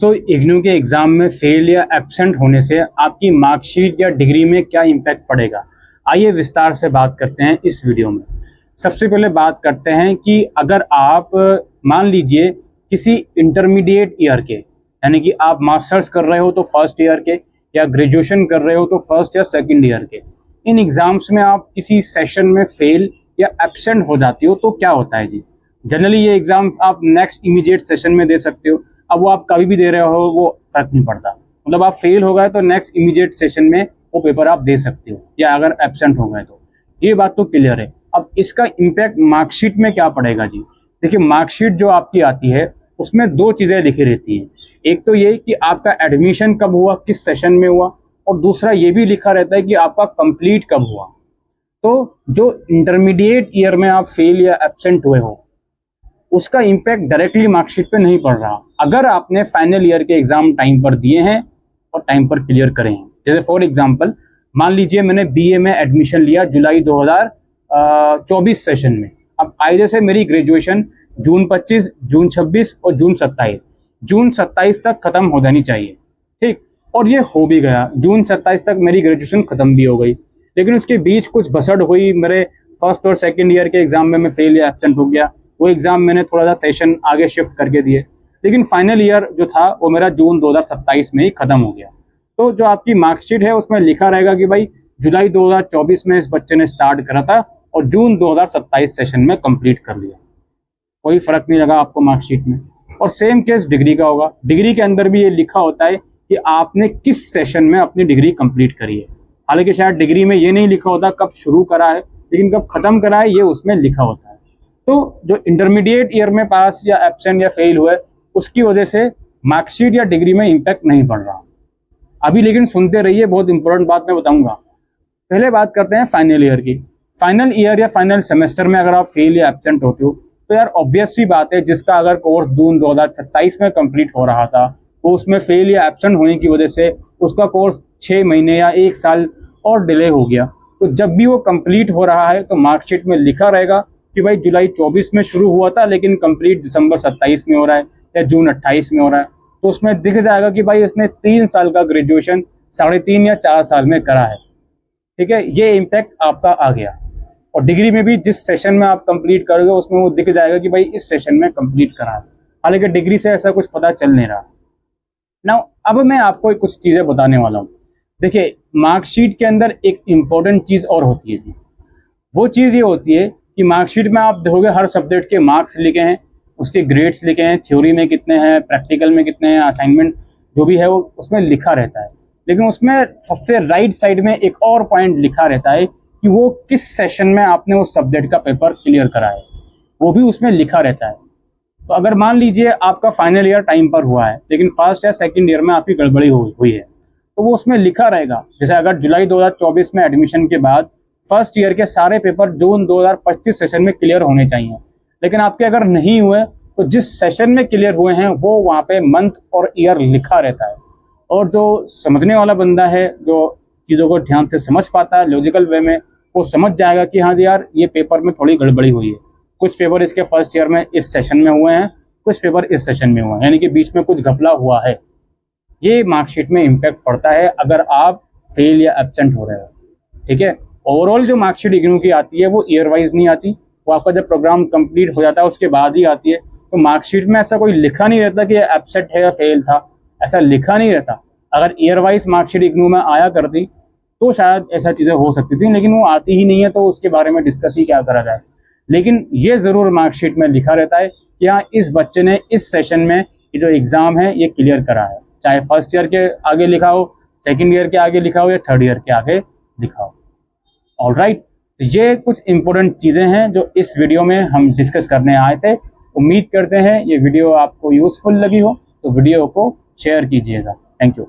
तो इग्नू के एग्ज़ाम में फेल या एब्सेंट होने से आपकी मार्कशीट या डिग्री में क्या इम्पैक्ट पड़ेगा, आइए विस्तार से बात करते हैं इस वीडियो में। सबसे पहले बात करते हैं कि अगर आप मान लीजिए किसी इंटरमीडिएट ईयर के, यानी कि आप मास्टर्स कर रहे हो तो फर्स्ट ईयर के, या ग्रेजुएशन कर रहे हो तो फर्स्ट या सेकंड ईयर के, इन एग्ज़ाम्स में आप किसी सेशन में फेल या एब्सेंट हो जाती हो तो क्या होता है जी। जनरली ये एग्ज़ाम आप नेक्स्ट इमीडिएट सेशन में दे सकते हो। अब वो आप कभी भी दे रहे हो वो फर्क नहीं पड़ता, मतलब आप फेल हो गए तो नेक्स्ट इमीडिएट सेशन में वो पेपर आप दे सकते हो, या अगर एब्सेंट हो गए तो। ये बात तो क्लियर है। अब इसका इम्पैक्ट मार्कशीट में क्या पड़ेगा जी। देखिए, मार्कशीट जो आपकी आती है उसमें दो चीज़ें लिखी रहती हैं। एक तो ये कि आपका एडमिशन कब हुआ, किस सेशन में हुआ, और दूसरा ये भी लिखा रहता है कि आपका कंप्लीट कब हुआ। तो जो इंटरमीडिएट ईयर में आप फेल या एब्सेंट हुए हो उसका इम्पैक्ट डायरेक्टली मार्कशीट पे नहीं पड़ रहा, अगर आपने फाइनल ईयर के एग्जाम टाइम पर दिए हैं और टाइम पर क्लियर करे हैं। जैसे फॉर एग्जांपल मान लीजिए मैंने बीए में एडमिशन लिया जुलाई 2024 सेशन में। अब आइए से मेरी ग्रेजुएशन जून 25, जून 26 और जून 27 तक खत्म हो जानी चाहिए, ठीक। और ये हो भी गया, जून 27 तक मेरी ग्रेजुएशन खत्म भी हो गई। लेकिन उसके बीच कुछ भसड़ हुई, मेरे फर्स्ट और सेकेंड ईयर के एग्जाम में मैं फेल या एब्सेंट हो गया। वो एग्जाम मैंने थोड़ा सा सेशन आगे शिफ्ट करके दिए, लेकिन फाइनल ईयर जो था वो मेरा जून 2027 में ही खत्म हो गया। तो जो आपकी मार्कशीट है उसमें लिखा रहेगा कि भाई जुलाई 2024 में इस बच्चे ने स्टार्ट करा था और जून 2027 सेशन में कंप्लीट कर लिया। कोई फर्क नहीं लगा आपको मार्कशीट में। और सेम केस डिग्री का होगा। डिग्री के अंदर भी ये लिखा होता है कि आपने किस सेशन में अपनी डिग्री कंप्लीट करी है। हालांकि शायद डिग्री में ये नहीं लिखा होता कब शुरू करा है, लेकिन कब खत्म करा है ये उसमें लिखा होता है। तो जो इंटरमीडिएट ईयर में पास या एब्सेंट या फेल हुए उसकी वजह से मार्कशीट या डिग्री में इम्पैक्ट नहीं पड़ रहा अभी। लेकिन सुनते रहिए, बहुत इंपॉर्टेंट बात मैं बताऊंगा। पहले बात करते हैं फाइनल ईयर की। फाइनल ईयर या फाइनल सेमेस्टर में अगर आप फेल या एब्सेंट होते हो तो यार ऑब्वियस सी बात है, जिसका अगर कोर्स जून 2027 में कंप्लीट हो रहा था वो उसमें फेल या एब्सेंट होने की वजह से उसका कोर्स 6 महीने या 1 साल और डिले हो गया। तो जब भी वो कंप्लीट हो रहा है तो मार्कशीट में लिखा रहेगा कि भाई जुलाई 24 में शुरू हुआ था लेकिन कंप्लीट दिसंबर 27 में हो रहा है या जून 28 में हो रहा है। तो उसमें दिख जाएगा कि भाई इसने 3 साल का ग्रेजुएशन 3.5 या 4 साल में करा है, ठीक है। ये इम्पैक्ट आपका आ गया। और डिग्री में भी जिस सेशन में आप कंप्लीट करोगे उसमें वो दिख जाएगा कि भाई इस सेशन में कंप्लीट करा है। हालांकि डिग्री से ऐसा कुछ पता चल नहीं रहा। नाउ अब मैं आपको कुछ चीज़ें बताने वाला हूँ। देखिए, मार्कशीट के अंदर एक इम्पोर्टेंट चीज़ और होती है जी। वो चीज़ ये होती है कि मार्कशीट में आप देखोगे हर सब्जेक्ट के मार्क्स लिखे हैं, उसके ग्रेड्स लिखे हैं, थ्योरी में कितने हैं, प्रैक्टिकल में कितने हैं, असाइनमेंट जो भी है वो उसमें लिखा रहता है। लेकिन उसमें सबसे राइट साइड में एक और पॉइंट लिखा रहता है कि वो किस सेशन में आपने उस सब्जेक्ट का पेपर क्लियर करा है, वो भी उसमें लिखा रहता है। तो अगर मान लीजिए आपका फाइनल ईयर टाइम पर हुआ है लेकिन फर्स्ट या सेकेंड ईयर में आपकी गड़बड़ी हुई है तो वो उसमें लिखा रहेगा। जैसे अगर जुलाई 2024 में एडमिशन के बाद फर्स्ट ईयर के सारे पेपर जून 2025 सेशन में क्लियर होने चाहिए, लेकिन आपके अगर नहीं हुए तो जिस सेशन में क्लियर हुए हैं वो वहाँ पे मंथ और ईयर लिखा रहता है। और जो समझने वाला बंदा है, जो चीज़ों को ध्यान से समझ पाता है लॉजिकल वे में, वो समझ जाएगा कि हाँ यार ये पेपर में थोड़ी गड़बड़ी हुई है। कुछ पेपर इसके फर्स्ट ईयर में इस सेशन में हुए हैं, कुछ पेपर इस सेशन में हुए हैं, यानी कि बीच में कुछ घपला हुआ है। ये मार्कशीट में इम्पैक्ट पड़ता है अगर आप फेल या एब्सेंट हो रहे हो, ठीक है। ओवरऑल जो मार्कशीट इग्नू की आती है वो ईयर वाइज नहीं आती, वो आपका जब प्रोग्राम कंप्लीट हो जाता है उसके बाद ही आती है। तो मार्कशीट में ऐसा कोई लिखा नहीं रहता कि एब्सेंट है या फेल था, ऐसा लिखा नहीं रहता। अगर ईयर वाइज मार्कशीट इग्नू में आया करती तो शायद ऐसा चीज़ें हो सकती थी, लेकिन वो आती ही नहीं है तो उसके बारे में डिस्कस ही क्या करा जाए। लेकिन ये ज़रूर मार्कशीट में लिखा रहता है कि हाँ इस बच्चे ने इस सेशन में ये जो एग्ज़ाम है ये क्लियर करा है, चाहे फर्स्ट ईयर के आगे लिखा हो, सेकेंड ईयर के आगे लिखा हो या थर्ड ईयर के आगे लिखा हो। ऑलराइट, ये कुछ इंपॉर्टेंट चीज़ें हैं जो इस वीडियो में हम डिस्कस करने आए थे। उम्मीद करते हैं ये वीडियो आपको यूज़फुल लगी हो, तो वीडियो को शेयर कीजिएगा। Thank you.